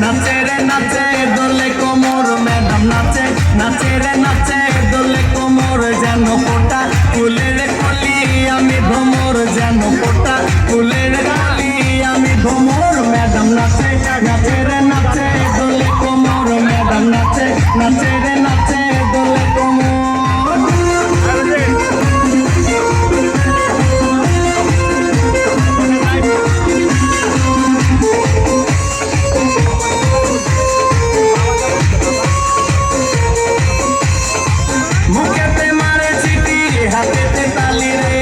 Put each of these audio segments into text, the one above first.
নাচে রে নাচে দোলে কোমর ম্যাডাম নাচে নাচে রে নাচে দোলে কোমর যেন ফোটা ফুলের কলি আমি ভ্রমর যেন ফোটা ফুলের কলি আমি ভ্রমর ম্যাডাম নাচে নাচে রে নাচে দোলে কোমর ম্যাডাম নাচে নাচে রে নাচে দোলে কোমর মুখেতে মারে চিঠি হাতেতে তালি রে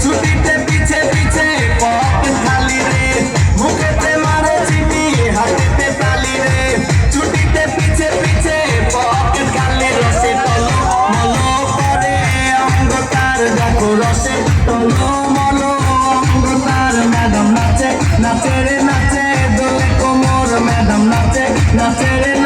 ছুটিতে পিছে পিছে পকেট খালি রে মুখেতে মারে চিঠি হাতেতে তালি রে ছুটিতে পিছে পিছে পকেট খালি রসে টলো মলো করে অঙ্গতার দেখো রসে টলো মলো অঙ্গতার ম্যাডাম নাচে নাচে রে নাচে দোলে কোমর ম্যাডাম নাচে নাচে রে